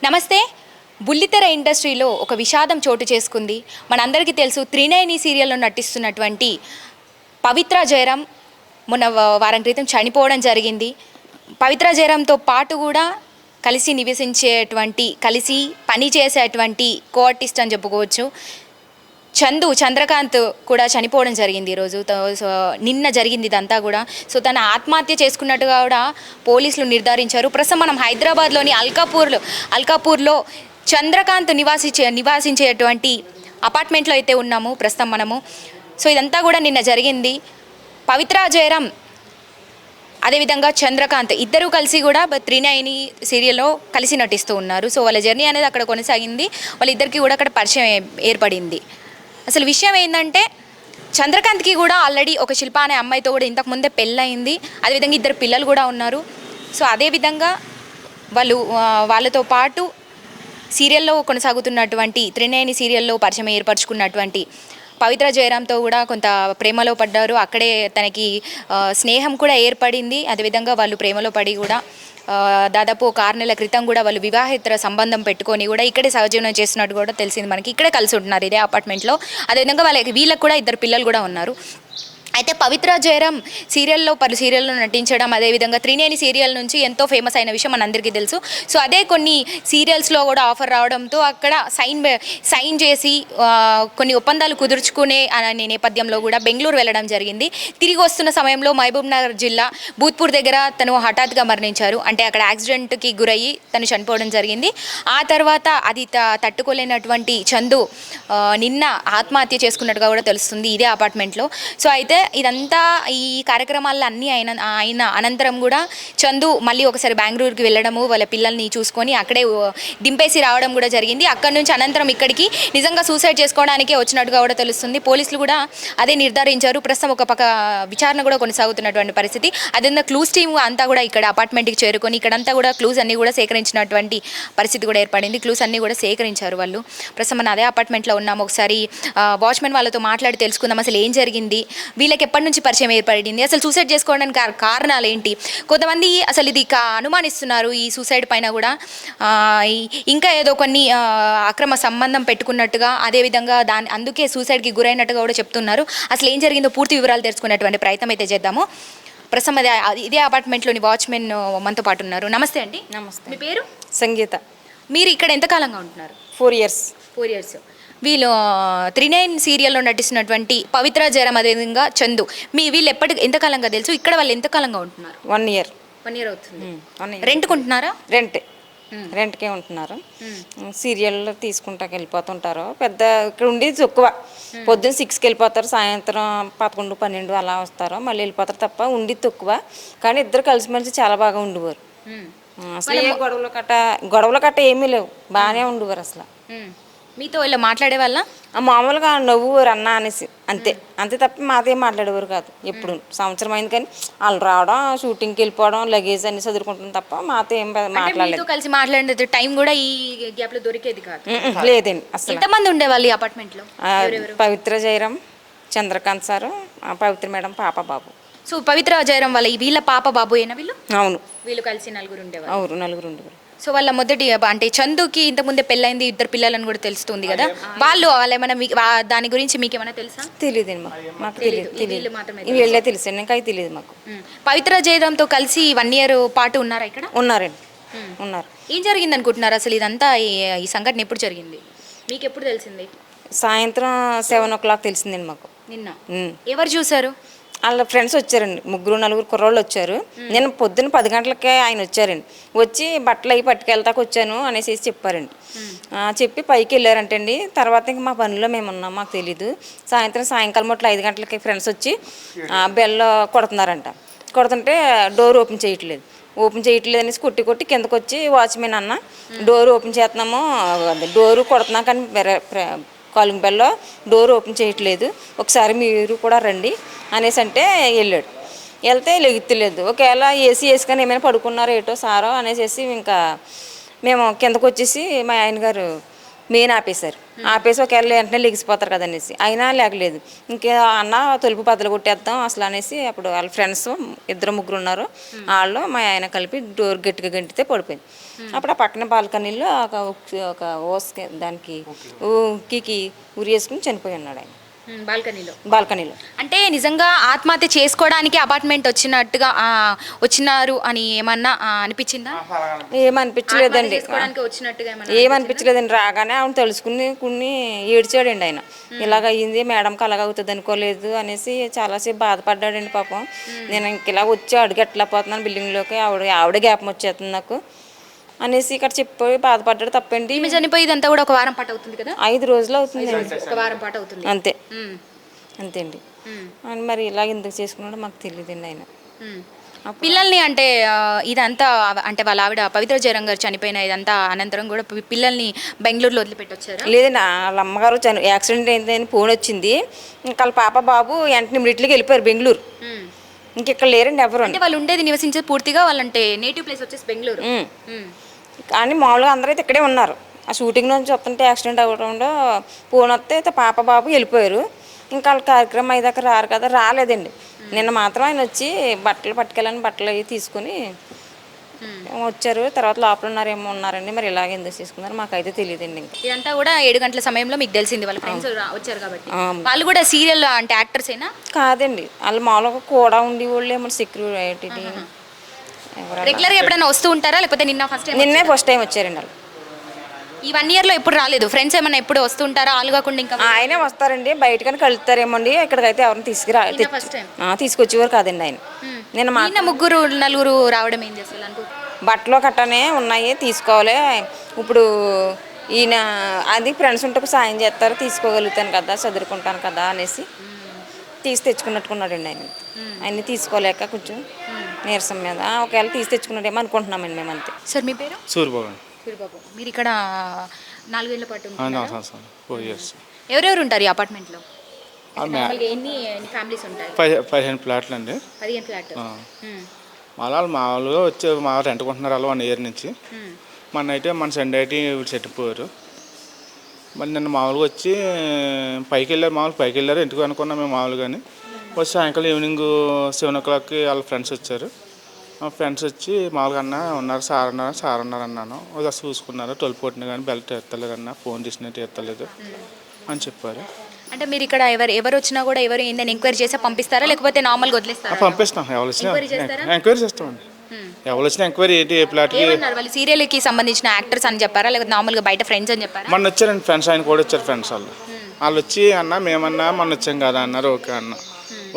నమస్తే. బుల్లితెర ఇండస్ట్రీలో ఒక విషాదం చోటు చేసుకుంది. మనందరికీ తెలుసు, త్రినయని సీరియల్లో నటిస్తున్నటువంటి పవిత్ర జయరాం మొన్న వారం క్రితం చనిపోవడం జరిగింది. పవిత్ర జయరాంతో పాటు కూడా కలిసి పని చేసేటువంటి కో-ఆర్టిస్ట్ అని చెప్పుకోవచ్చు చంద్రకాంత్ కూడా చనిపోవడం జరిగింది ఈరోజు. నిన్న జరిగింది ఇదంతా కూడా. సో తను ఆత్మహత్య చేసుకున్నట్టుగా కూడా పోలీసులు నిర్ధారించారు. ప్రస్తుతం మనం హైదరాబాద్లోని అల్కాపూర్లో చంద్రకాంత్ నివాసించేటువంటి అపార్ట్మెంట్లో అయితే ఉన్నాము ప్రస్తుతం మనము. సో ఇదంతా కూడా నిన్న జరిగింది. పవిత్ర జయరాం అదేవిధంగా చంద్రకాంత్ ఇద్దరూ కలిసి కూడా త్రినయని సీరియల్లో కలిసి నటిస్తూ ఉన్నారు. సో వాళ్ళ జర్నీ అనేది అక్కడ కొనసాగింది. వాళ్ళిద్దరికీ కూడా అక్కడ పరిచయం ఏర్పడింది. అసలు విషయం ఏంటంటే, చంద్రకాంత్కి కూడా ఆల్రెడీ ఒక శిల్ప అనే అమ్మాయితో కూడా ఇంతకుముందే పెళ్ళయింది. అదేవిధంగా ఇద్దరు పిల్లలు కూడా ఉన్నారు. సో అదేవిధంగా వాళ్ళతో పాటు సీరియల్లో కొనసాగుతున్నటువంటి త్రినయని సీరియల్లో పరిచయం ఏర్పరచుకున్నటువంటి పవిత్ర జయరాంతో కూడా కొంత ప్రేమలో పడ్డారు. అక్కడే తనకి స్నేహం కూడా ఏర్పడింది. అదేవిధంగా వాళ్ళు ప్రేమలో పడి కూడా దాదాపు ఒక 6 నెలల క్రితం కూడా వాళ్ళు వివాహేతర సంబంధం పెట్టుకొని కూడా ఇక్కడే సహజీవనం చేస్తున్నట్టు కూడా తెలిసింది మనకి. ఇక్కడే కలిసి ఉంటున్నారు ఇదే అపార్ట్మెంట్లో. అదేవిధంగా వీళ్ళకి కూడా 2 పిల్లలు కూడా ఉన్నారు. అయితే పవిత్ర జయరాం సీరియల్లో నటించడం, అదేవిధంగా త్రినయని సీరియల్ నుంచి ఎంతో ఫేమస్ అయిన విషయం మనందరికీ తెలుసు. సో అదే కొన్ని సీరియల్స్లో కూడా ఆఫర్ రావడంతో అక్కడ సైన్ చేసి కొన్ని ఒప్పందాలు కుదుర్చుకునే అనే నేపథ్యంలో కూడా బెంగళూరు వెళ్ళడం జరిగింది. తిరిగి వస్తున్న సమయంలో మహబూబ్నగర్ జిల్లా భూత్పూర్ దగ్గర తను హఠాత్తుగా మరణించారు. అంటే అక్కడ యాక్సిడెంట్కి గురయ్యి తను చనిపోవడం జరిగింది. ఆ తర్వాత అది తట్టుకోలేనటువంటి చందు నిన్న ఆత్మహత్య చేసుకున్నట్టుగా కూడా తెలుస్తుంది ఇదే అపార్ట్మెంట్లో. సో అయితే ఇదంతా ఈ కార్యక్రమాల్లో అన్నీ అయిన అనంతరం కూడా చందు మళ్ళీ ఒకసారి బెంగళూరుకి వెళ్ళడము, వాళ్ళ పిల్లల్ని చూసుకొని అక్కడే దింపేసి రావడం కూడా జరిగింది. అక్కడి నుంచి అనంతరం ఇక్కడికి నిజంగా సూసైడ్ చేసుకోవడానికే వచ్చినట్టుగా కూడా తెలుస్తుంది. పోలీసులు కూడా అదే నిర్ధారించారు. ప్రస్తుతం ఒక పక్క విచారణ కూడా కొనసాగుతున్నటువంటి పరిస్థితి. అదేవిధంగా క్లూస్ టీమ్ అంతా కూడా ఇక్కడ అపార్ట్మెంట్కి చేరుకొని ఇక్కడంతా కూడా క్లూస్ అన్నీ కూడా సేకరించినటువంటి పరిస్థితి కూడా ఏర్పడింది. క్లూస్ అన్నీ కూడా సేకరించారు వాళ్ళు. ప్రస్తుతం మనం అదే అపార్ట్మెంట్లో ఉన్నాము. ఒకసారి వాచ్మెన్ వాళ్ళతో మాట్లాడి తెలుసుకుందాం అసలు ఏం జరిగింది, వీళ్ళకి ఎప్పటి నుంచి పరిచయం ఏర్పడింది, అసలు సూసైడ్ చేసుకోవడానికి కారణాలు ఏంటి. కొంతమంది అసలు ఇది అనుమానిస్తున్నారు ఈ సూసైడ్ పైన కూడా ఇంకా ఏదో కొన్ని అక్రమ సంబంధం పెట్టుకున్నట్టుగా, అదేవిధంగా అందుకే సూసైడ్కి గురైనట్టుగా కూడా చెప్తున్నారు. అసలు ఏం జరిగిందో పూర్తి వివరాలు తెలుసుకునేటువంటి ప్రయత్నం అయితే చేద్దాము. ప్రస్తుతం ఇదే అపార్ట్మెంట్లోని వాచ్మెన్ మనతో పాటు ఉన్నారు. నమస్తే అండి. నమస్తే. మీ పేరు? సంగీత. మీరు ఇక్కడ ఎంతకాలంగా ఉంటున్నారు? 4 years. 4 years. వీళ్ళు త్రినయని సీరియల్లో నటిస్తున్నటువంటి పవిత్ర జయరాం అదేవిధంగా చందు వీళ్ళు ఎంతకాలంగా తెలుసు? ఇక్కడ వాళ్ళు ఎంతకాలంగా ఉంటున్నారు? 1 year. 1 year అవుతుంది. రెంట్కి ఉంటున్నారా? రెంట్కే ఉంటున్నారు. సీరియల్ తీసుకుంటాకి వెళ్ళిపోతుంటారు. పెద్ద ఇక్కడ ఉండేది తక్కువ. పొద్దున్న 6కి వెళ్ళిపోతారు, సాయంత్రం 11, 12 అలా వస్తారు, మళ్ళీ వెళ్ళిపోతారు తప్ప ఉండేది తక్కువ. కానీ ఇద్దరు కలిసిమెలిసి చాలా బాగా ఉండేవారు. అసలు ఏ గొడవలు కట్ట ఏమీ లేవు, బాగానే ఉండేవారు. అసలు మీతో ఇలా మాట్లాడే వాళ్ళ మామూలుగా నవ్వువారు అన్న అనేసి అంతే తప్ప మాతో ఏం మాట్లాడేవారు కాదు. ఎప్పుడు సంవత్సరం అయింది కానీ వాళ్ళు రావడం, షూటింగ్కి వెళ్ళిపోవడం, లగేజ్ అన్ని చదువుకుంటాం తప్ప మాతో ఏం మాట్లాడలేదు. కలిసి మాట్లాడే టైం కూడా ఈ గ్యాప్ లో దొరికేది కాదు. లేదండి. అసలు ఎంతమంది ఉండేవాళ్ళు ఈ అపార్ట్మెంట్ లో? పవిత్ర జయరాం, చంద్రకాంత్ సారు, పవిత్ర మేడం, పాప బాబు. సో పవిత్ర జయరాం వీళ్ళ పాప బాబు ఏనా వీళ్ళు? అవును, వీళ్ళు కలిసి 4 ఉండేవాళ్ళు. అవును, 4 ఉండేవారు. సో వాళ్ళ మొదటి అంటే చందుకి ఇంతకుముందే పెళ్ళైంది, 2 పిల్లలని కూడా తెలుస్తుంది కదా. వాళ్ళు దాని గురించి మీకు ఏమైనా తెలుసా? తెలియదండి, మాకు తెలియదు. వీళ్ళే తెలుసు, ఇంకా తెలియదు మాకు. పవిత్ర జయరాంతో కలిసి 1 year పాటు ఉన్నారా ఇక్కడ? ఉన్నారండి, ఉన్నారు. ఏం జరిగింది అనుకుంటున్నారు అసలు? ఇదంతా ఈ సంఘటన ఎప్పుడు జరిగింది, మీకు ఎప్పుడు తెలిసింది? సాయంత్రం 7 o'clock తెలిసిందండి మాకు. నిన్న ఎవరు చూసారు? వాళ్ళ ఫ్రెండ్స్ వచ్చారండి, 3, 4 కుర్రోళ్ళు వచ్చారు. నేను పొద్దున్న 10 గంటలకే ఆయన వచ్చారండి. వచ్చి బట్టలు అవి పట్టుకెళ్తాకు వచ్చాను అనేసి చెప్పారండి. చెప్పి పైకి వెళ్ళారంటండి. తర్వాత ఇంక మా పనిలో మేము ఉన్నాం, మాకు తెలీదు. సాయంకాలం 5 గంటలకి ఫ్రెండ్స్ వచ్చి బెల్ కొడుతున్నారంట. కొడుతుంటే డోర్ ఓపెన్ చేయట్లేదు అనేసి కొట్టి కిందకు వచ్చి వాచ్మెన్ అన్న డోర్ ఓపెన్ చేస్తున్నాము, డోరు కొడుతున్నాం కానీ కాలింగ్ బెల్లో డోర్ ఓపెన్ చేయట్లేదు, ఒకసారి మీరు కూడా రండి అనేసి అంటే వెళ్తే లెగుతలేదు. ఒకవేళ ఏసీ వేసుకొని ఏమైనా పడుకున్నారో ఏటో సారో అనేసి ఇంకా మేము కిందకు వచ్చేసి మా ఆయన గారు మెయిన్ ఆపేశారు. ఆపేసి ఒకవేళ వెంటనే లెగిసిపోతారు కదనేసి అయినా లేకలేదు. ఇంకా అన్న తలుపు బద్దలు కొట్టేద్దాం అసలు అనేసి అప్పుడు వాళ్ళ ఫ్రెండ్స్ 2-3 ఉన్నారు. వాళ్ళు మా ఆయన కలిపి డోర్ గట్టిగా గంటితే పడిపోయింది. అప్పుడు ఆ పక్కన బాల్కనీలో ఒక ఓస్కి దానికి ఉక్కికి ఉరి వేసుకుని చనిపోయి ఉన్నాడు ఆయన బాల్కనీలో. అంటే నిజంగా ఆత్మహత్య చేసుకోవడానికి అపార్ట్మెంట్ వచ్చినట్టుగా వచ్చినారు అని ఏమన్నా అనిపించిందా? ఏమనిపించలేదండి. వచ్చినట్టుగా ఏమనిపించలేదండి. రాగానే ఆవిడ తెలుసుకుని ఏడ్చాడండి ఆయన. ఇలాగ అయ్యింది మేడంకి అలాగ అవుతుంది అనుకోలేదు అనేసి చాలాసేపు బాధపడ్డాడండి పాపం. నేను ఇంక ఇలా వచ్చి అడుగు ఎట్లా పోతున్నాను బిల్డింగ్లోకి, ఆవిడ జ్ఞాపకం వచ్చేస్తుంది నాకు అనేసి ఇక్కడ చెప్పి బాధపడ్డాడు. తప్పండి. ఈమె చనిపోయి ఇదంతా కూడా ఒక వారం పాటు అవుతుంది కదా? 5 రోజులు అవుతుంది. ఒక వారం పాటు అవుతుంది అంతే అండి. అని మరి ఇలా ఎందుకు చేసుకున్నాడో మాకు తెలియదండి ఆయన. పిల్లల్ని అంటే ఇదంతా అంటే వాళ్ళ ఆవిడ పవిత్ర జయరాం గారు చనిపోయిన ఇదంతా అనంతరం కూడా పిల్లల్ని బెంగళూరులో వదిలిపెట్టొచ్చారు? లేదండి, వాళ్ళ అమ్మగారు యాక్సిడెంట్ అయిందని ఫోన్ వచ్చింది. ఇంకా వాళ్ళ పాప బాబు వెంటనే ఇమ్మీడియట్లీగా వెళ్ళిపోయారు బెంగళూరు. ఇంకెక్కడ లేరండి ఎవరు. అంటే వాళ్ళు ఉండేది నివసించేది పూర్తిగా వాళ్ళంటే నేటివ్ ప్లేస్ వచ్చేసి బెంగళూరు. కానీ మామూలుగా అందరూ అయితే ఇక్కడే ఉన్నారు. ఆ షూటింగ్ నుంచి వస్తుంటే యాక్సిడెంట్ అవ్వడంలో ఫోన్ వస్తే పాప బాబు వెళ్ళిపోయారు. ఇంకా వాళ్ళ కార్యక్రమం అయ్యాక రారు కదా, రాలేదండి. నిన్న మాత్రం ఆయన వచ్చి బట్టలు పట్టుకెళ్ళని బట్టలు అవి తీసుకుని వచ్చారు. తర్వాత లోపల ఉన్నారండి. మరి ఇలాగ ఎందుకు తీసుకున్నారు మాకైతే తెలియదండి. ఇంకా ఇదంతా కూడా 7 గంటల సమయంలో మీకు తెలిసింది వాళ్ళ ఫ్రెండ్స్ వచ్చారు కాబట్టి. వాళ్ళు కూడా సీరియల్ అంటే యాక్టర్స్ ఏనా? కాదండి, వాళ్ళు మామూలుగా కూడా ఉండి వాళ్ళు ఏమో సెక్యూరిటీ రెగ్యులర్ గా ఎప్పుడైనా వస్తూ ఉంటారా లేకపోతే నిన్నే ఫస్ట్ టైం వచ్చారండి వాళ్ళు. ఈ 1 year లో ఎప్పుడు రాలేదు? ఫ్రెండ్స్ ఏమన్నా ఎప్పుడు వస్తుంటారా? వాళ్ళు కాకుండా ఇంకా ఆయనే వస్తారండి, బయటకని కలుస్తారేమోండి. ఇక్కడికైతే ఎవరిని తీసుకొచ్చేవారు కాదండి ఆయన. నేను 3-4 రావడం ఏం చేస్తారు? బట్టలు కట్టనే ఉన్నాయి తీసుకోవాలి. ఇప్పుడు ఈయన అది ఫ్రెండ్స్ ఉంటే సాయం చేస్తారు, తీసుకోగలుగుతాను కదా, చదువుకుంటాను కదా అనేసి తెచ్చుకున్నట్టుకున్నాడండి ఆయన. అన్నీ తీసుకోలేక కొంచెం నీరసం మీద ఒకవేళ తెచ్చుకున్నాడేమో అనుకుంటున్నామండి మేము అంతే. సార్ మీ పేరు? సూర్యబాబు. మీరు ఇక్కడ 4 ఏళ్ల పాటు ఎవరెవరు ఉంటారు ఈ అపార్ట్మెంట్లో? ఎన్ని ఫ్యామిలీస్ ఉంటాయి? 15 ఫ్లాట్లు అండి. 15 ఫ్లాట్. వాళ్ళు మామూలుగా వచ్చి మా రెంట్కుంటున్నారు వాళ్ళు 1 year నుంచి. మన సండే అయితే వీళ్ళు చెట్టుపోయారు. మళ్ళీ నిన్న మామూలుగా వచ్చి పైకి వెళ్ళారు ఇంటికి అనుకున్నాం మేము మామూలుగాని. వచ్చి సాయంకాలం ఈవినింగ్ 7 o'clockకి వాళ్ళ ఫ్రెండ్స్ వచ్చారు. మా ఫ్రెండ్స్ వచ్చి మామూలుగా ఉన్నారు సార్ ఉన్నారు అన్నాను. చూసుకున్నారు, తలుపు కొట్టిన కానీ బెల్ట్ ఎత్తలేదన్న, ఫోన్ చేసినట్టు ఎత్తలేదు అని చెప్పారు. అంటే మీరు ఇక్కడ ఎవరు వచ్చినా కూడా ఎవరు ఏందని ఎంక్వైరీ చేసి పంపిస్తారా లేకపోతే నార్మల్గా వదిలేస్తారా? పంపిస్తాం. ఎవరు వచ్చినా ఎంక్వైరీ చేస్తామండి. ఎవరు వచ్చినా ఎంక్వైరీ ఏంటి ఏ ప్లాట్కి వాళ్ళు సీరియల్కి సంబంధించిన యాక్టర్స్ అని చెప్పారా లేకపోతే నార్మల్గా బయట ఫ్రెండ్స్ అని చెప్పారా? మొన్న వచ్చారండి ఫ్రెండ్స్, ఆయన కూడా వచ్చారు ఫ్రెండ్స్ వాళ్ళు వచ్చి అన్న మేమన్నా మొన్న వచ్చాం కదా అన్నారు.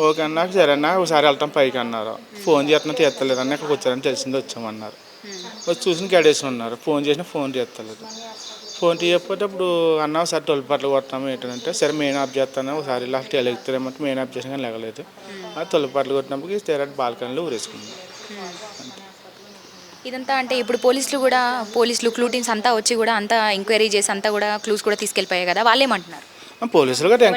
ఓకే అన్న సరే అన్న ఒకసారి వెళ్తాం పైకి అన్నారు. ఫోన్ చేస్తున్నా తీర్తలేదన్న, ఇక్కడికి వచ్చారని తెలిసింది వచ్చామన్నారు. వచ్చి చూసిన గడేసి ఉన్నారు. ఫోన్ చేసినా ఫోన్ తీర్తలేదు. ఫోన్ తీయకపోతే ఇప్పుడు అన్న ఒకసారి తొలి పట్లు కొట్టాము ఏంటంటే సరే మెయిన్ ఆఫ్ చేస్తాను ఒకసారి ఇలా ఎలుగుతారేమంటే మెయిన్ ఆఫ్ చేసిన కానీ లేగలేదు. అది తొలి పట్లు కొట్టినప్పుడు తెరటి బాల్కనీలో ఊరేసుకున్నాం. ఇదంతా అంటే ఇప్పుడు పోలీసులు క్లూ టీమ్స్ అంతా వచ్చి కూడా అంతా ఎంక్వైరీ చేసి అంతా కూడా క్లూస్ కూడా తీసుకెళ్ళిపోయాయి కదా, వాళ్ళు ఏమంటున్నారు? పోలీసులు కూడా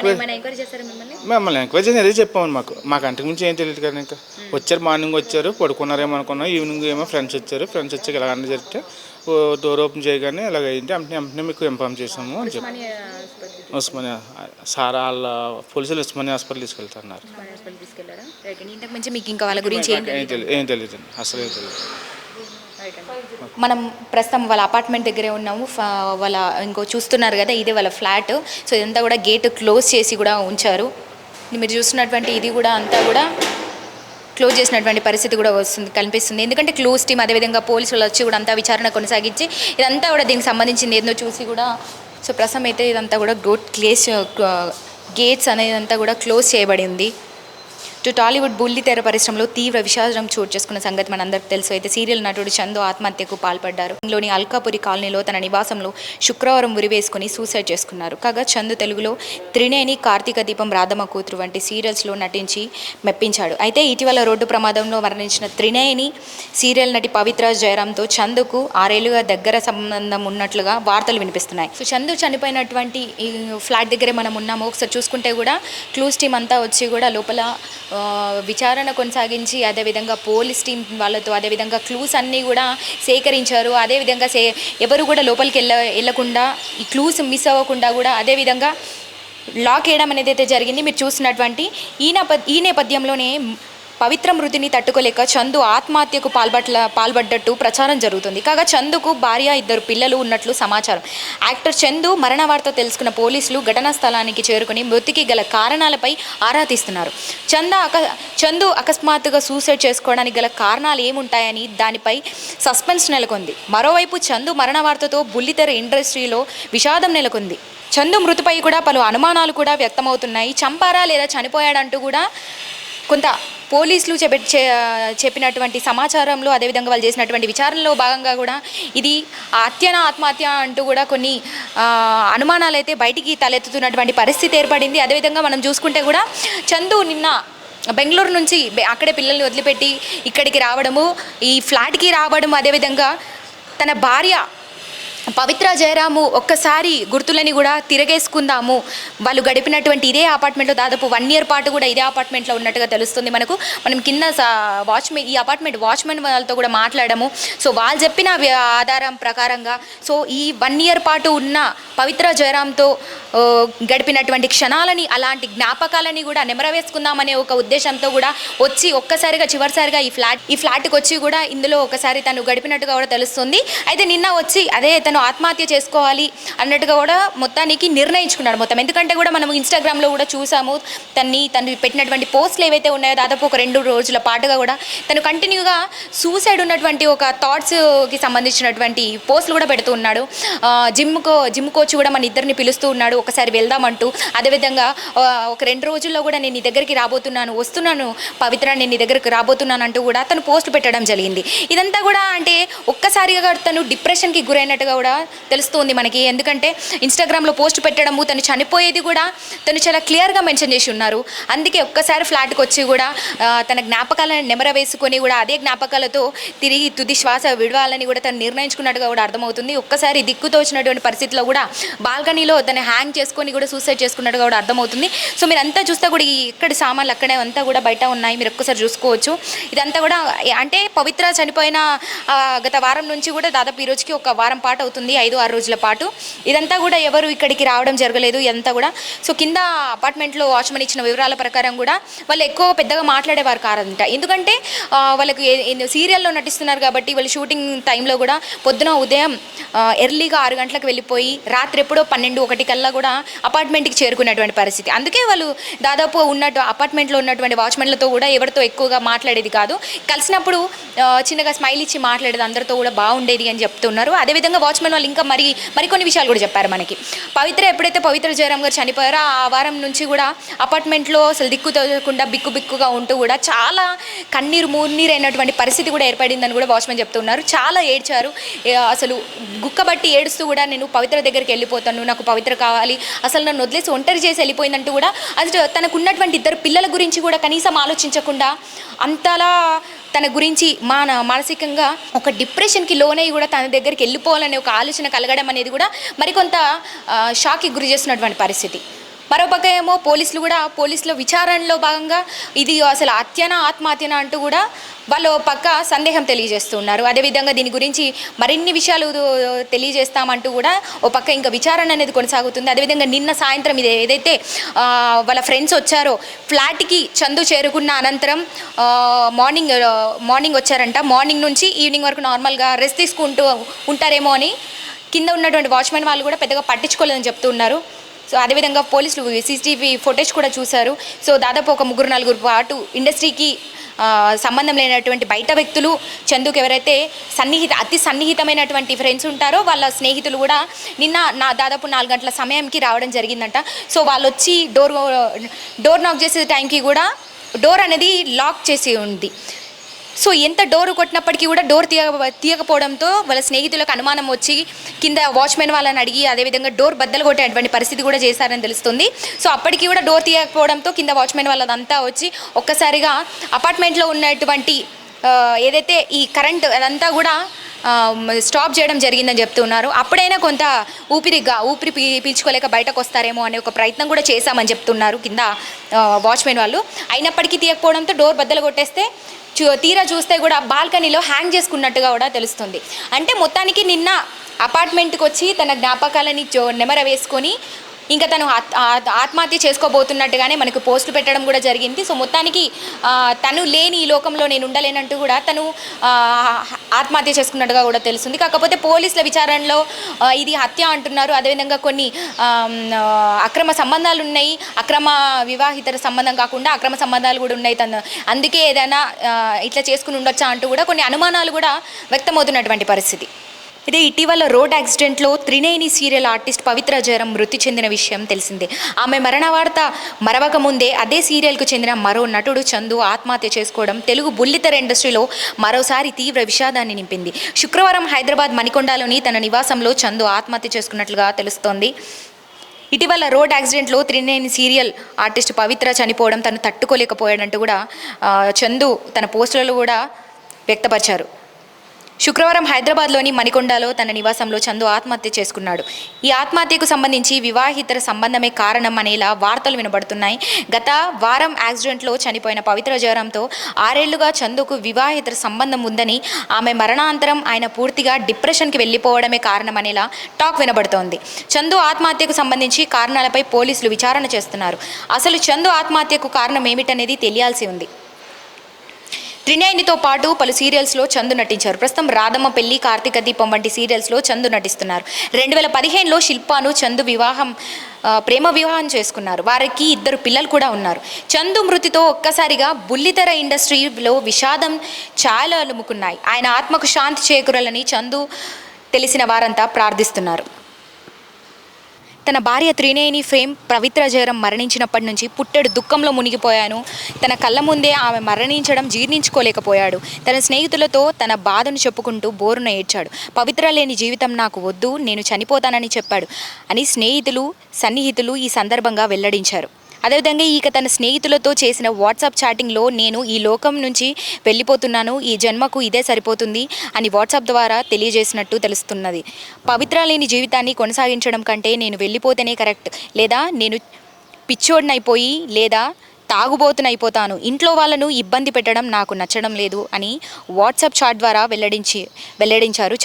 మమ్మల్ని ఎంక్వైరీ చేసి అదే చెప్పామని మాకు అంతకు మించి ఏం తెలియదు కదా. ఇంకా వచ్చారు, మార్నింగ్ వచ్చారు, పడుకున్నారేమో అనుకున్నాం. ఈవినింగ్ ఏమో ఫ్రెండ్స్ వచ్చి ఇలా అన్నీ జరిగితే డోర్ ఓపెన్ చేయగానే ఇలాగ అయింది. వెంటనే మీకు ఇన్ఫార్మ్ చేసాము అని చెప్పి ఉస్మానియా సార్ వాళ్ళ పోలీసులు ఉస్మానియా హాస్పిటల్ తీసుకెళ్తున్నారు. ఏం తెలియదు అసలు ఏం తెలియదు. మనం ప్రస్తుతం వాళ్ళ అపార్ట్మెంట్ దగ్గరే ఉన్నాము. వాళ్ళ ఇంకో చూస్తున్నారు కదా, ఇదే వాళ్ళ ఫ్లాట్. సో ఇదంతా కూడా గేట్ క్లోజ్ చేసి కూడా ఉంచారు. మీరు చూస్తున్నటువంటి ఇది కూడా అంతా కూడా క్లోజ్ చేసినటువంటి పరిస్థితి కూడా కనిపిస్తుంది. ఎందుకంటే క్లూస్ టీమ్ అదేవిధంగా పోలీసులు వచ్చి కూడా అంతా విచారణ కొనసాగించి ఇదంతా కూడా దీనికి సంబంధించింది ఏందో చూసి కూడా సో ప్రస్తుతం అయితే ఇదంతా కూడా గేట్స్ అనేది అంతా కూడా క్లోజ్ చేయబడి ఉంది. టాలీవుడ్ బుల్లితెర పరిశ్రమలో తీవ్ర విషాదం చోటు చేసుకున్న సంగతి మనందరికీ తెలుసు. అయితే సీరియల్ నటుడు చందు ఆత్మహత్యకు పాల్పడ్డారు. ఇంట్లోని అల్కాపురి కాలనీలో తన నివాసంలో శుక్రవారం ఉరివేసుకుని సూసైడ్ చేసుకున్నారు. కాగా చందు తెలుగులో త్రినేని, కార్తీక దీపం, రాధమ్మ కూతురు వంటి సీరియల్స్లో నటించి మెప్పించాడు. అయితే ఇటీవల రోడ్డు ప్రమాదంలో మరణించిన త్రినేని సీరియల్ నటి పవిత్ర జయరాంతో చందుకు 6 ఏళ్లుగా దగ్గర సంబంధం ఉన్నట్లుగా వార్తలు వినిపిస్తున్నాయి. సో చందు చనిపోయినటువంటి ఈ ఫ్లాట్ దగ్గరే మనం ఉన్నాము. ఒకసారి చూసుకుంటే కూడా క్లూస్ టీమ్ అంతా వచ్చి కూడా లోపల విచారణ కొనసాగించి అదేవిధంగా పోలీస్ టీం వాళ్ళతో అదేవిధంగా క్లూస్ అన్నీ కూడా సేకరించారు. అదేవిధంగా ఎవరు కూడా లోపలికి వెళ్ళకుండా ఈ క్లూస్ మిస్ అవ్వకుండా కూడా అదేవిధంగా లాక్ వేయడం అనేది అయితే జరిగింది. మీరు చూసినటువంటి ఈ నేపథ్యంలోనే పవిత్ర మృతిని తట్టుకోలేక చందు ఆత్మహత్యకు పాల్పడ్డట్టు ప్రచారం జరుగుతుంది. కాగా చందుకు భార్య 2 పిల్లలు ఉన్నట్లు సమాచారం. యాక్టర్ చందు మరణ వార్త తెలుసుకున్న పోలీసులు ఘటనా స్థలానికి చేరుకుని మృతికి గల కారణాలపై ఆరా తీస్తున్నారు. చందు అకస్మాత్తుగా సూసైడ్ చేసుకోవడానికి గల కారణాలు ఏముంటాయని దానిపై సస్పెన్స్ నెలకొంది. మరోవైపు చందు మరణ వార్తతో బుల్లితెర ఇండస్ట్రీలో విషాదం నెలకొంది. చందు మృతిపై కూడా పలు అనుమానాలు కూడా వ్యక్తమవుతున్నాయి. చంపారా లేదా చనిపోయాడంటూ కూడా కొంత పోలీసులు చెప్పినటువంటి సమాచారంలో అదేవిధంగా వాళ్ళు చేసినటువంటి విచారణలో భాగంగా కూడా ఇది ఆత్మహత్య అంటూ కూడా కొన్ని అనుమానాలు అయితే బయటికి తలెత్తుతున్నటువంటి పరిస్థితి ఏర్పడింది. అదేవిధంగా మనం చూసుకుంటే కూడా చందు నిన్న బెంగళూరు నుంచి అక్కడే పిల్లల్ని వదిలిపెట్టి ఇక్కడికి రావడము, ఈ ఫ్లాట్కి రావడం, అదేవిధంగా తన భార్య పవిత్ర జయరాము ఒక్కసారి గుర్తులని కూడా తిరగేసుకుందాము, వాళ్ళు గడిపినటువంటి ఇదే అపార్ట్మెంట్లో దాదాపు 1 year పాటు కూడా ఇదే అపార్ట్మెంట్లో ఉన్నట్టుగా తెలుస్తుంది మనకు. మనం కింద ఈ అపార్ట్మెంట్ వాచ్మెన్ వాళ్ళతో కూడా మాట్లాడము. సో వాళ్ళు చెప్పిన ఆధారం ప్రకారంగా సో ఈ 1 year పాటు ఉన్న పవిత్ర జయరాంతో గడిపినటువంటి క్షణాలని అలాంటి జ్ఞాపకాలని కూడా నెమరవేసుకుందామనే ఒక ఉద్దేశంతో కూడా వచ్చి ఒక్కసారిగా చివరిసారిగా ఈ ఫ్లాట్కి వచ్చి కూడా ఇందులో ఒకసారి తను గడిపినట్టుగా కూడా తెలుస్తుంది. అయితే నిన్న వచ్చి అదే తను ఆత్మహత్య చేసుకోవాలి అన్నట్టుగా కూడా మొత్తానికి నిర్ణయించుకున్నాడు మొత్తం. ఎందుకంటే కూడా మనం ఇన్స్టాగ్రామ్లో కూడా చూసాము తను పెట్టినటువంటి పోస్టులు ఏవైతే ఉన్నాయో దాదాపు ఒక 2 రోజుల పాటుగా కూడా తను కంటిన్యూగా సూసైడ్ ఉన్నటువంటి ఒక థాట్స్కి సంబంధించినటువంటి పోస్టులు కూడా పెడుతూ ఉన్నాడు. జిమ్ కోచ్ కూడా మన ఇద్దరిని పిలుస్తూ ఉన్నాడు ఒకసారి వెళ్దామంటూ. అదేవిధంగా ఒక 2 రోజుల్లో కూడా నేను నీ దగ్గరికి వస్తున్నాను పవిత్ర, నేను నీ దగ్గరికి రాబోతున్నాను అంటూ కూడా తను పోస్ట్ పెట్టడం జరిగింది. ఇదంతా కూడా అంటే ఒక్కసారిగా తను డిప్రెషన్కి గురైనట్టుగా కూడా తెలుస్తుంది మనకి. ఎందుకంటే ఇన్స్టాగ్రామ్లో పోస్ట్ పెట్టడము, తను చనిపోయేది కూడా తను చాలా క్లియర్గా మెన్షన్ చేసి ఉన్నారు. అందుకే ఒక్కసారి ఫ్లాట్కి వచ్చి కూడా తన జ్ఞాపకాలను నెమర వేసుకొని కూడా అదే జ్ఞాపకాలతో తిరిగి తుది శ్వాస విడవాలని కూడా తను నిర్ణయించుకున్నట్టుగా కూడా అర్థమవుతుంది. ఒక్కసారి దిక్కుతో వచ్చినటువంటి పరిస్థితిలో కూడా బాల్కనీలో తను హ్యాంగ్ చేసుకొని కూడా సూసైడ్ చేసుకున్నట్టుగా కూడా అర్థమవుతుంది. సో మీరు అంతా చూస్తే కూడా ఇక్కడి సామాన్లు అక్కడే అంతా కూడా బయట ఉన్నాయి, మీరు ఒక్కసారి చూసుకోవచ్చు. ఇదంతా కూడా అంటే పవిత్ర చనిపోయిన గత వారం నుంచి కూడా దాదాపు ఈ రోజుకి ఒక వారం పాటు అవుతుంది, 5-6 రోజుల పాటు. ఇదంతా కూడా ఎవరు ఇక్కడికి రావడం జరగలేదు ఇదంతా కూడా. సో కింద అపార్ట్మెంట్లో వాచ్మెన్ ఇచ్చిన వివరాల ప్రకారం కూడా వాళ్ళు ఎక్కువ పెద్దగా మాట్లాడేవారు కాదంట. ఎందుకంటే వాళ్ళకి సీరియల్లో నటిస్తున్నారు కాబట్టి వాళ్ళు షూటింగ్ టైంలో కూడా పొద్దున ఉదయం ఎర్లీగా 6 గంటలకు వెళ్ళిపోయి రాత్రి ఎప్పుడో 12-1 కల్లా కూడా అపార్ట్మెంట్కి చేరుకున్నటువంటి పరిస్థితి. అందుకే వాళ్ళు దాదాపు అపార్ట్మెంట్లో ఉన్నటువంటి వాచ్మెన్లతో కూడా ఎవరితో ఎక్కువగా మాట్లాడేది కాదు. కలిసినప్పుడు చిన్నగా స్మైల్ ఇచ్చి మాట్లాడేది, అందరితో కూడా బాగుండేది అని చెప్తున్నారు. అదేవిధంగా వాచ్మెన్ వాళ్ళు ఇంకా మరికొన్ని విషయాలు కూడా చెప్పారు మనకి. ఎప్పుడైతే పవిత్ర జయరాం గారు చనిపోయారో ఆ వారం నుంచి కూడా అపార్ట్మెంట్లో అసలు దిక్కు తోచకుండా బిక్కుగా ఉంటూ కూడా చాలా కన్నీరు మున్నీరైనటువంటి పరిస్థితి కూడా ఏర్పడిందని కూడా వాచ్మెన్ చెప్తున్నారు. చాలా ఏడ్చారు, అసలు గుక్కబట్టి ఏడుస్తూ కూడా నేను పవిత్ర దగ్గరికి వెళ్ళిపోతాను, నాకు పవిత్ర కావాలి, అసలు నన్ను వదిలేసి ఒంటరి చేసి వెళ్ళిపోయిందంటూ కూడా అసలు తనకు ఉన్నటువంటి 2 పిల్లల గురించి కూడా కనీసం ఆలోచించకుండా అంతలా తన గురించి మానసికంగా ఒక డిప్రెషన్కి లోనై కూడా తన దగ్గరికి వెళ్ళిపోవాలనే ఒక ఆలోచన కలగడం అనేది కూడా మరికొంత షాక్కి గురి చేస్తున్నటువంటి పరిస్థితి. మరోపక్క ఏమో పోలీసుల విచారణలో భాగంగా ఇది అసలు ఆత్మహత్యనా అంటూ కూడా వాళ్ళు పక్క సందేహం తెలియజేస్తున్నారు. అదేవిధంగా దీని గురించి మరిన్ని విషయాలు తెలియజేస్తామంటూ కూడా ఓ పక్క ఇంకా విచారణ అనేది కొనసాగుతుంది. అదేవిధంగా నిన్న సాయంత్రం ఏదైతే వాళ్ళ ఫ్రెండ్స్ వచ్చారో ఫ్లాట్కి చందు చేరుకున్న అనంతరం మార్నింగ్ వచ్చారంట. మార్నింగ్ నుంచి ఈవినింగ్ వరకు నార్మల్గా రెస్ట్ తీసుకుంటూ ఉంటారేమో అని కింద ఉన్నటువంటి వాచ్మెన్ వాళ్ళు కూడా పెద్దగా పట్టించుకోలేదని చెప్తున్నారు. సో అదేవిధంగా పోలీసులు CCTV ఫుటేజ్ కూడా చూశారు. సో దాదాపు ఒక 3-4 పాటు ఇండస్ట్రీకి సంబంధం లేనటువంటి బయట వ్యక్తులు చందుకు ఎవరైతే అతి సన్నిహితమైనటువంటి ఫ్రెండ్స్ ఉంటారో వాళ్ళ స్నేహితులు కూడా నిన్న దాదాపు 4 గంటల సమయంకి రావడం జరిగిందంట. సో వాళ్ళు వచ్చి డోర్ నాక్ చేసే టైంకి కూడా డోర్ అనేది లాక్ చేసి ఉంది. సో ఎంత డోర్ కొట్టినప్పటికీ కూడా డోర్ తీయకపోవడంతో వాళ్ళ స్నేహితులకు అనుమానం వచ్చి కింద వాచ్మెన్ వాళ్ళని అడిగి అదేవిధంగా డోర్ బద్దలు కొట్టేటువంటి పరిస్థితి కూడా చేశారని తెలుస్తుంది. సో అప్పటికి కూడా డోర్ తీయకపోవడంతో కింద వాచ్మెన్ వాళ్ళదంతా వచ్చి ఒక్కసారిగా అపార్ట్మెంట్లో ఉన్నటువంటి ఏదైతే ఈ కరెంట్ అదంతా కూడా స్టాప్ చేయడం జరిగిందని చెప్తున్నారు. అప్పుడైనా కొంత ఊపిరి పీల్చుకోలేక బయటకు వస్తారేమో అనే ఒక ప్రయత్నం కూడా చేశామని చెప్తున్నారు కింద వాచ్మెన్ వాళ్ళు. అయినప్పటికీ తీయకపోవడంతో డోర్ బద్దలు కొట్టేస్తే తీరా చూస్తే కూడా బాల్కనీలో హ్యాంగ్ చేసుకున్నట్టుగా కూడా తెలుస్తుంది. అంటే మొత్తానికి నిన్న అపార్ట్మెంట్కి వచ్చి తన జ్ఞాపకాలని నెమర వేసుకొని ఇంకా తను ఆత్మహత్య చేసుకోబోతున్నట్టుగానే మనకు పోస్టులు పెట్టడం కూడా జరిగింది. సో మొత్తానికి తను లేని ఈ లోకంలో నేను ఉండలేనంటూ కూడా తను ఆత్మహత్య చేసుకున్నట్టుగా కూడా తెలుస్తుంది. కాకపోతే పోలీసుల విచారణలో ఇది హత్య అంటున్నారు. అదేవిధంగా కొన్ని అక్రమ సంబంధాలు ఉన్నాయి, అక్రమ వివాహితర సంబంధం కాకుండా అక్రమ సంబంధాలు కూడా ఉన్నాయి, తను అందుకే ఏదైనా ఇట్లా చేసుకుని ఉండొచ్చా అంటూ కూడా కొన్ని అనుమానాలు కూడా వ్యక్తమవుతున్నటువంటి పరిస్థితి. ఇదే ఇటీవల రోడ్ యాక్సిడెంట్లో త్రినేని సీరియల్ ఆర్టిస్ట్ పవిత్ర జయరాం మృతి చెందిన విషయం తెలిసిందే. ఆమె మరణ వార్త మరవక ముందే అదే సీరియల్కు చెందిన మరో నటుడు చందు ఆత్మహత్య చేసుకోవడం తెలుగు బుల్లితెర ఇండస్ట్రీలో మరోసారి తీవ్ర విషాదాన్ని నింపింది. శుక్రవారం హైదరాబాద్ మణికొండలోని తన నివాసంలో చందు ఆత్మహత్య చేసుకున్నట్లుగా తెలుస్తోంది. ఇటీవల రోడ్ యాక్సిడెంట్లో త్రినేని సీరియల్ ఆర్టిస్ట్ పవిత్ర చనిపోవడం తను తట్టుకోలేకపోయాడంటూ కూడా చందు తన పోస్టులలో కూడా వ్యక్తపరిచారు. శుక్రవారం హైదరాబాద్లోని మణికొండలో తన నివాసంలో చందు ఆత్మహత్య చేసుకున్నాడు. ఈ ఆత్మహత్యకు సంబంధించి వివాహితర సంబంధమే కారణం అనేలా వార్తలు వినబడుతున్నాయి. గత వారం యాక్సిడెంట్లో చనిపోయిన పవిత్ర జయరాంతో 6 ఏళ్లుగా చందుకు వివాహితర సంబంధం ఉందని, ఆమె మరణాంతరం ఆయన పూర్తిగా డిప్రెషన్కి వెళ్ళిపోవడమే కారణం అనేలా టాక్ వినబడుతోంది. చందు ఆత్మహత్యకు సంబంధించి కారణాలపై పోలీసులు విచారణ చేస్తున్నారు. అసలు చందు ఆత్మహత్యకు కారణం ఏమిటనేది తెలియాల్సి ఉంది. త్రినేనితో పాటు పలు సీరియల్స్లో చందు నటించారు. ప్రస్తుతం రాధమ్మ పెళ్లి, కార్తీక దీపం వంటి సీరియల్స్లో చందు నటిస్తున్నారు. 2015లో శిల్పాను చందు ప్రేమ వివాహం చేసుకున్నారు. వారికి 2 పిల్లలు కూడా ఉన్నారు. చందు మృతితో ఒక్కసారిగా బుల్లితెర ఇండస్ట్రీలో విషాదం ఛాయలు అలుముకున్నాయి. ఆయన ఆత్మకు శాంతి చేకూరాలని చందు తెలిసిన వారంతా ప్రార్థిస్తున్నారు. తన భార్య త్రినేని ఫేమ్ పవిత్ర జయరాం మరణించినప్పటి నుంచి పుట్టెడు దుఃఖంలో మునిగిపోయాను. తన కళ్ళ ముందే ఆమె మరణించడం జీర్ణించుకోలేకపోయాడు. తన స్నేహితులతో తన బాధను చెప్పుకుంటూ బోరున ఏడ్చాడు. పవిత్ర లేని జీవితం నాకు వద్దు, నేను చనిపోతానని చెప్పాడు అని సన్నిహితులు ఈ సందర్భంగా వెల్లడించారు. అదేవిధంగా ఇక తన స్నేహితులతో చేసిన వాట్సాప్ చాటింగ్లో నేను ఈ లోకం నుంచి వెళ్ళిపోతున్నాను, ఈ జన్మకు ఇదే సరిపోతుంది అని వాట్సాప్ ద్వారా తెలియజేసినట్టు తెలుస్తున్నది. పవిత్ర లేని జీవితాన్ని కొనసాగించడం కంటే నేను వెళ్ళిపోతేనే కరెక్ట్, లేదా నేను పిచ్చోడినైపోయి లేదా తాగుబోతునైపోతాను, ఇంట్లో వాళ్ళను ఇబ్బంది పెట్టడం నాకు నచ్చడం లేదు అని వాట్సాప్ చాట్ ద్వారా వెల్లడించారు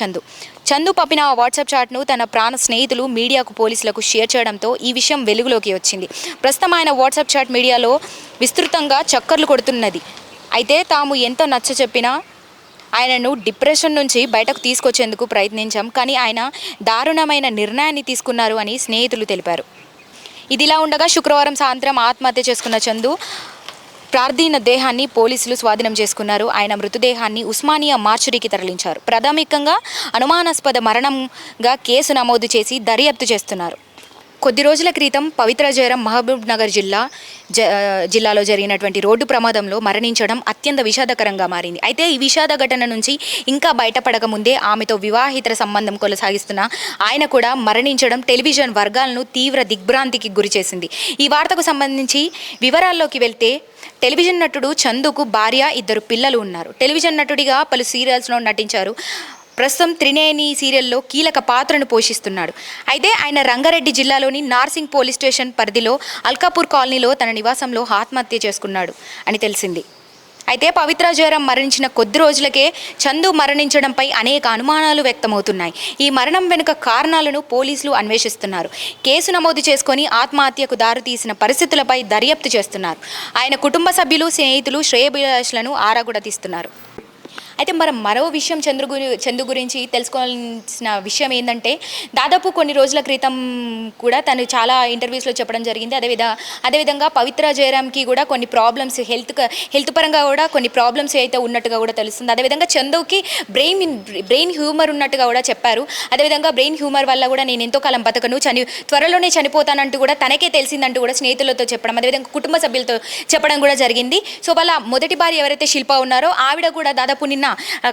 చందు పంపిన ఆ వాట్సాప్ చాట్ను తన ప్రాణ స్నేహితులు మీడియాకు పోలీసులకు షేర్ చేయడంతో ఈ విషయం వెలుగులోకి వచ్చింది. ప్రస్తుతం ఆయన వాట్సాప్ చాట్ మీడియాలో విస్తృతంగా చక్కర్లు కొడుతున్నది. అయితే తాము ఎంతో నచ్చ చెప్పినా ఆయనను డిప్రెషన్ నుంచి బయటకు తీసుకొచ్చేందుకు ప్రయత్నించాం, కానీ ఆయన దారుణమైన నిర్ణయాన్ని తీసుకున్నారు అని స్నేహితులు తెలిపారు. ఇదిలా ఉండగా శుక్రవారం సాయంత్రం ఆత్మహత్య చేసుకున్న చందు ప్రార్థీన దేహాన్ని పోలీసులు స్వాధీనం చేసుకున్నారు. ఆయన మృతదేహాన్ని ఉస్మానియా మార్చురీకి తరలించారు. ప్రాథమికంగా అనుమానాస్పద మరణంగా కేసు నమోదు చేసి దర్యాప్తు చేస్తున్నారు. కొద్ది రోజుల క్రితం పవిత్ర జయరాం మహబూబ్ నగర్ జిల్లాలో జరిగినటువంటి రోడ్డు ప్రమాదంలో మరణించడం అత్యంత విషాదకరంగా మారింది. అయితే ఈ విషాద ఘటన నుంచి ఇంకా బయటపడక ముందే ఆమెతో వివాహితర సంబంధం కొనసాగిస్తున్న ఆయన కూడా మరణించడం టెలివిజన్ వర్గాలను తీవ్ర దిగ్భ్రాంతికి గురిచేసింది. ఈ వార్తకు సంబంధించి వివరాల్లోకి వెళ్తే టెలివిజన్ నటుడు చందుకు భార్య, 2 పిల్లలు ఉన్నారు. టెలివిజన్ నటుడిగా పలు సీరియల్స్లో నటించారు. ప్రస్తుతం త్రినేని సీరియల్లో కీలక పాత్రను పోషిస్తున్నాడు. అయితే ఆయన రంగారెడ్డి జిల్లాలోని నార్సింగ్ పోలీస్ స్టేషన్ పరిధిలో అల్కాపూర్ కాలనీలో తన నివాసంలో ఆత్మహత్య చేసుకున్నాడు అని తెలిసింది. అయితే పవిత్ర జయరాం మరణించిన కొద్ది రోజులకే చందు మరణించడంపై అనేక అనుమానాలు వ్యక్తమవుతున్నాయి. ఈ మరణం వెనుక కారణాలను పోలీసులు అన్వేషిస్తున్నారు. కేసు నమోదు చేసుకొని ఆత్మహత్యకు దారితీసిన పరిస్థితులపై దర్యాప్తు చేస్తున్నారు. ఆయన కుటుంబ సభ్యులు, స్నేహితులు శ్రేయభిలాషులను ఆరా కూడా తీస్తున్నారు. అయితే మరో విషయం చందు గురించి తెలుసుకోవాల్సిన విషయం ఏంటంటే, దాదాపు కొన్ని రోజుల క్రితం కూడా తను చాలా ఇంటర్వ్యూస్లో చెప్పడం జరిగింది. అదేవిధంగా పవిత్ర జయరాంకి కూడా కొన్ని ప్రాబ్లమ్స్ హెల్త్ పరంగా కూడా కొన్ని ప్రాబ్లమ్స్ అయితే ఉన్నట్టుగా కూడా తెలుస్తుంది. అదేవిధంగా చందుకి బ్రెయిన్ హ్యూమర్ ఉన్నట్టుగా కూడా చెప్పారు. అదేవిధంగా బ్రెయిన్ హ్యూమర్ వల్ల కూడా నేను ఎంతో కాలం బతకను, త్వరలోనే చనిపోతానంటూ కూడా తనకే తెలిసిందంటూ కూడా స్నేహితులతో చెప్పడం, అదేవిధంగా కుటుంబ సభ్యులతో చెప్పడం కూడా జరిగింది. సో వాళ్ళ మొదటి భార్య ఎవరైతే శిల్ప ఉన్నారో ఆవిడ కూడా దాదాపు నిన్న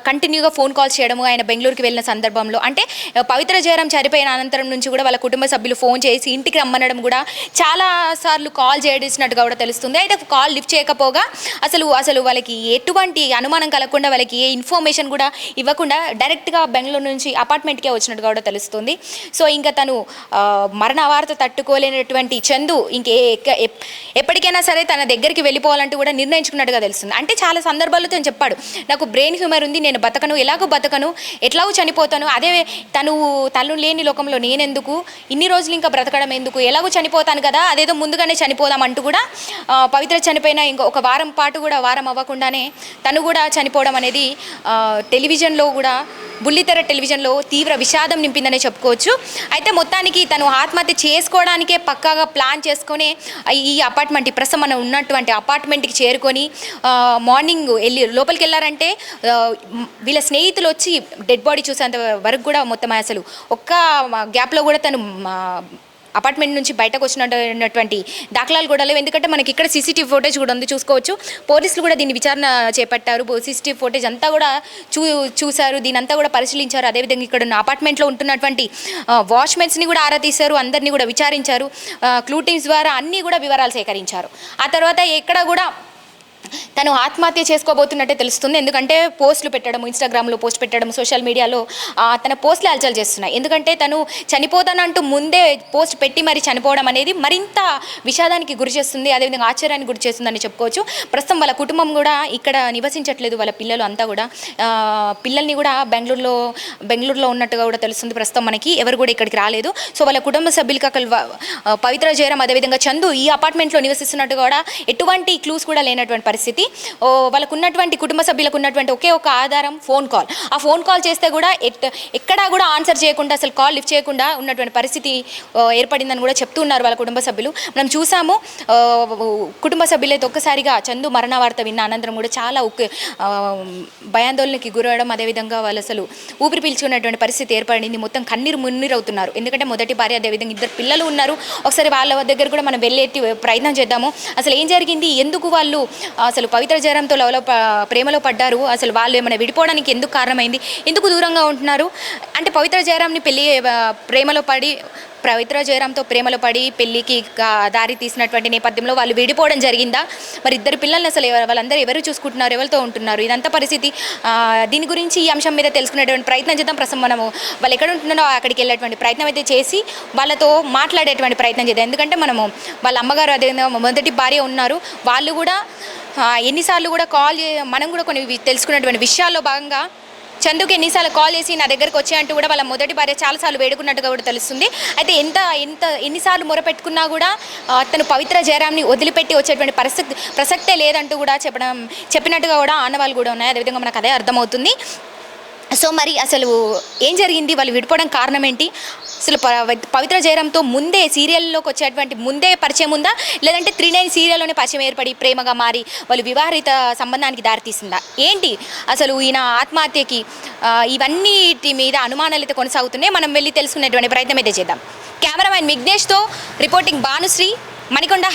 కంటిన్యూగా ఫోన్ కాల్స్ చేయడము ఆయన బెంగళూరుకి వెళ్ళిన సందర్భంలో. అంటే పవిత్ర జయరాం చనిపోయిన అనంతరం నుంచి కూడా వాళ్ళ కుటుంబ సభ్యులు ఫోన్ చేసి ఇంటికి రమ్మనడం కూడా చాలా సార్లు కాల్ చేసినట్టుగా కూడా తెలుస్తుంది. అయితే కాల్ లిఫ్ట్ చేయకపోగా అసలు వాళ్ళకి ఎటువంటి అనుమానం కలగకుండా వాళ్ళకి ఏ ఇన్ఫర్మేషన్ కూడా ఇవ్వకుండా డైరెక్ట్గా బెంగళూరు నుంచి అపార్ట్మెంట్కే వచ్చినట్టుగా కూడా తెలుస్తుంది. సో ఇంకా తను మరణ వార్త తట్టుకోలేనటువంటి చందు ఎప్పటికైనా సరే తన దగ్గరికి వెళ్ళిపోవాలంటూ కూడా నిర్ణయించుకున్నట్టుగా తెలుస్తుంది. అంటే చాలా సందర్భాల్లో తను చెప్పాడు, నాకు బ్రెయిన్ హ్యూమర్ ఉంది, నేను బతకను, ఎట్లాగో చనిపోతాను, అదే తను లేని లోకంలో నేనెందుకు, ఇన్ని రోజులు ఇంకా బ్రతకడం ఎందుకు, ఎలాగో చనిపోతాను కదా, అదేదో ముందుగానే చనిపోదాం అంటూ కూడా పవిత్ర చనిపోయిన ఒక వారం పాటు కూడా వారం అవ్వకుండానే తను కూడా చనిపోవడం అనేది టెలివిజన్లో కూడా బుల్లితెర టెలివిజన్లో తీవ్ర విషాదం నింపిందనే చెప్పుకోవచ్చు. అయితే మొత్తానికి తను ఆత్మహత్య చేసుకోవడానికే పక్కాగా ప్లాన్ చేసుకొని ఈ అపార్ట్మెంట్ ప్రస్తుతం మనం ఉన్నటువంటి అపార్ట్మెంట్కి చేరుకొని మార్నింగ్ లోపలికి వెళ్ళారంటే వీళ్ళ స్నేహితులు వచ్చి డెడ్ బాడీ చూసేంత వరకు కూడా మొత్తం అసలు ఒక్క గ్యాప్లో కూడా తను అపార్ట్మెంట్ నుంచి బయటకు వచ్చినటువంటి దాఖలాలు కూడా లేవు. ఎందుకంటే మనకి ఇక్కడ సీసీటీవీ ఫోటేజ్ కూడా ఉంది, చూసుకోవచ్చు. పోలీసులు కూడా దీన్ని విచారణ చేపట్టారు. సీసీటీవీ ఫోటేజ్ అంతా కూడా చూశారు, దీని అంతా కూడా పరిశీలించారు. అదేవిధంగా ఇక్కడ ఉన్న అపార్ట్మెంట్లో ఉంటున్నటువంటి వాచ్మెన్స్ని కూడా ఆరా తీశారు, అందరినీ కూడా విచారించారు. క్లూ టీమ్స్ ద్వారా అన్నీ కూడా వివరాలు సేకరించారు. ఆ తర్వాత ఎక్కడ కూడా తను ఆత్మహత్య చేసుకోబోతున్నట్టే తెలుస్తుంది. ఎందుకంటే పోస్టులు పెట్టడం, ఇన్స్టాగ్రామ్లో పోస్ట్ పెట్టడం, సోషల్ మీడియాలో తన పోస్టులు హల్చల్ చేస్తున్నాయి. ఎందుకంటే తను చనిపోతానంటూ ముందే పోస్ట్ పెట్టి మరి చనిపోవడం అనేది మరింత విషాదానికి గురి చేస్తుంది, అదేవిధంగా ఆశ్చర్యానికి గురి చేస్తుందని చెప్పుకోవచ్చు. ప్రస్తుతం వాళ్ళ కుటుంబం కూడా ఇక్కడ నివసించట్లేదు, వాళ్ళ పిల్లలు అంతా కూడా పిల్లల్ని కూడా బెంగళూరులో ఉన్నట్టుగా కూడా తెలుస్తుంది. ప్రస్తుతం మనకి ఎవరు కూడా ఇక్కడికి రాలేదు. సో వాళ్ళ కుటుంబ సభ్యులకి పవిత్ర జయరాం అదేవిధంగా చందు ఈ అపార్ట్మెంట్లో నివసిస్తున్నట్టు కూడా ఎటువంటి క్లూస్ కూడా లేనటువంటి పరిస్థితి. వాళ్ళకు ఉన్నటువంటి కుటుంబ సభ్యులకు ఉన్నటువంటి ఒకే ఒక ఆధారం ఫోన్ కాల్. ఆ ఫోన్ కాల్ చేస్తే కూడా ఎక్కడా కూడా ఆన్సర్ చేయకుండా, అసలు కాల్ లిఫ్ట్ చేయకుండా ఉన్నటువంటి పరిస్థితి ఏర్పడిందని కూడా చెప్తూ ఉన్నారు వాళ్ళ కుటుంబ సభ్యులు. మనం చూసాము కుటుంబ సభ్యులైతే ఒక్కసారిగా చందు మరణ వార్త విన్న అనంతరం కూడా చాలా భయాందోళనకి గురవడం, అదేవిధంగా వాళ్ళు అసలు ఊపిరి పీల్చుకున్నటువంటి పరిస్థితి ఏర్పడింది. మొత్తం కన్నీరు మున్నీరవుతున్నారు. ఎందుకంటే మొదటి భార్య, అదేవిధంగా ఇద్దరు పిల్లలు ఉన్నారు. ఒకసారి వాళ్ళ దగ్గర కూడా మనం వెళ్ళేటి ప్రయత్నం చేద్దాము. అసలు ఏం జరిగింది, ఎందుకు వాళ్ళు అసలు పవిత్ర జయరాంతో ప్రేమలో పడ్డారు, అసలు వాళ్ళు ఏమైనా విడిపోవడానికి ఎందుకు కారణమైంది, ఎందుకు దూరంగా ఉంటున్నారు, అంటే పవిత్ర జయరాంని పవిత్ర జయరాంతో ప్రేమలో పడి పెళ్లికి దారి తీసినటువంటి నేపథ్యంలో వాళ్ళు విడిపోవడం జరిగిందా, మరి ఇద్దరు పిల్లల్ని అసలు వాళ్ళందరూ ఎవరు చూసుకుంటున్నారు, ఎవరితో ఉంటున్నారు, ఇదంతా పరిస్థితి. దీని గురించి ఈ అంశం మీద తెలుసుకునేటువంటి ప్రయత్నం చేద్దాం. ప్రస్తుతం మనము వాళ్ళు ఎక్కడ ఉంటున్నారో అక్కడికి వెళ్ళేటువంటి ప్రయత్నం అయితే చేసి వాళ్ళతో మాట్లాడేటువంటి ప్రయత్నం చేద్దాం. ఎందుకంటే మనము వాళ్ళ అమ్మగారు అదేవిధంగా మొదటి భార్య ఉన్నారు, వాళ్ళు కూడా ఎన్నిసార్లు కూడా మనం కూడా కొన్ని తెలుసుకున్నటువంటి విషయాల్లో భాగంగా చందుకి ఎన్నిసార్లు కాల్ చేసి నా దగ్గరకు వచ్చాయంటూ కూడా వాళ్ళ మొదటి భార్య చాలాసార్లు వేడుకున్నట్టుగా కూడా తెలుస్తుంది. అయితే ఎన్నిసార్లు మొరపెట్టుకున్నా కూడా తను పవిత్ర జయరాంని వదిలిపెట్టి వచ్చేటువంటి ప్రసక్తే లేదంటూ కూడా చెప్పినట్టుగా కూడా ఆనవాళ్ళు కూడా ఉన్నాయి. అదేవిధంగా మనకు అదే అర్థమవుతుంది. సో మరి అసలు ఏం జరిగింది, వాళ్ళు విడిపోవడం కారణం ఏంటి, అసలు పవిత్ర జయరాంతో ముందే సీరియల్లోకి వచ్చేటువంటి ముందే పరిచయం ఉందా, లేదంటే 39 సీరియల్లోనే పరిచయం ఏర్పడి ప్రేమగా మారి వాళ్ళు వివాహిత సంబంధానికి దారితీసిందా ఏంటి, అసలు ఈయన ఆత్మహత్యకి ఇవన్నిటి మీద అనుమానాలు అయితే కొనసాగుతున్నాయి. మనం వెళ్ళి తెలుసుకునేటువంటి ప్రయత్నం అయితే చేద్దాం. కెమెరామెన్ విఘ్నేష్తో రిపోర్టింగ్ భానుశ్రీ, మణికొండ.